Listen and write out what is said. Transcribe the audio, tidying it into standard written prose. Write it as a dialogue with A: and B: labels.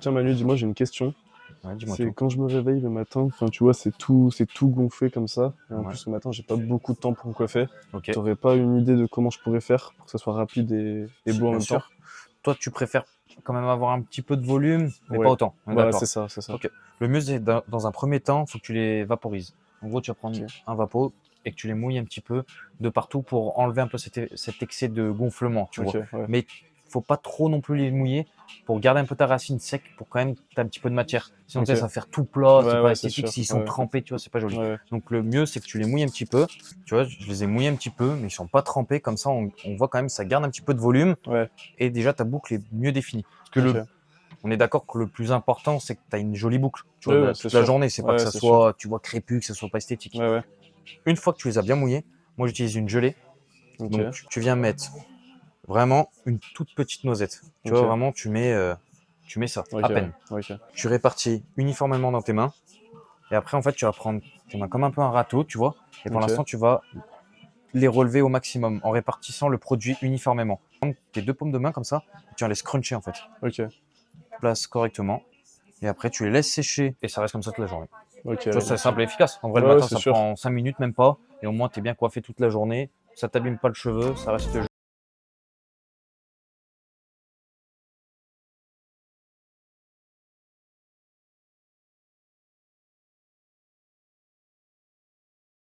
A: Tiens Manu, dis-moi, j'ai une question.
B: Ouais, dis-moi
A: C'est
B: tout.
A: quand je me réveille le matin, enfin tu vois, c'est tout gonflé comme ça. Et en
B: Ouais.
A: plus, ce matin, j'ai pas beaucoup de temps pour me coiffer.
B: Ok.
A: T'aurais pas une idée de comment je pourrais faire pour que ça soit rapide et beau en
B: Bien
A: même temps?
B: sûr. Toi, tu préfères quand même avoir un petit peu de volume, mais pas
A: Ouais.
B: autant. On est
A: Voilà,
B: d'accord.
A: c'est ça, c'est ça.
B: Ok. Le mieux, c'est dans un premier temps, il faut que tu les vaporises. En gros, tu vas prendre
A: Ok.
B: un vapeau et que tu les mouilles un petit peu de partout pour enlever un peu cet excès de gonflement, tu
A: Ok,
B: vois.
A: ouais.
B: Mais faut pas trop non plus les mouiller pour garder un peu ta racine sec pour quand même que tu aies un petit peu de matière. Sinon, tu
A: Ok.
B: sais, ça va faire tout plat, c'est
A: Ouais,
B: pas
A: ouais, c'est
B: esthétique.
A: sûr.
B: S'ils sont
A: Ouais,
B: trempés, tu vois, c'est pas joli.
A: ouais.
B: Donc, le mieux, c'est que tu les mouilles un petit peu. Tu vois, je les ai mouillés un petit peu, mais ils sont pas trempés. Comme ça, on voit quand même, ça garde un petit peu de volume
A: Ouais,
B: et déjà ta boucle est mieux définie. Parce que
A: ok.
B: on est d'accord que le plus important, c'est que tu as une jolie boucle, tu vois,
A: Ouais, ouais, c'est
B: toute la
A: sûr.
B: journée. C'est pas que
A: Ouais,
B: ça
A: c'est sûr.
B: soit, tu vois, crépus, que ça soit pas esthétique.
A: Ouais, ouais.
B: Une fois que tu les as bien mouillés, moi j'utilise une gelée.
A: Ok,
B: Donc tu viens mettre vraiment une toute petite noisette. Tu vois,
A: ok,
B: vraiment, tu mets ça,
A: ok,
B: à
A: ouais,
B: peine.
A: ok.
B: Tu répartis uniformément dans tes mains. Et après, en fait, tu vas prendre tes mains comme un peu un râteau, tu vois. Et pour
A: Ok,
B: l'instant, tu vas les relever au maximum en répartissant le produit uniformément. Prends tes deux paumes de main comme ça, et tu vas les scruncher en fait.
A: ok,
B: Place correctement. Et après, tu les laisses sécher et ça reste comme ça toute la journée.
A: ok,
B: Tu vois,
A: ouais,
B: c'est
A: nickel.
B: simple et efficace. En vrai, le
A: Ouais, ouais,
B: matin,
A: c'est
B: ça
A: sûr.
B: prend 5 minutes, même pas. Et au moins, tu es bien coiffé toute la journée. Ça t'abîme pas le cheveu, ça reste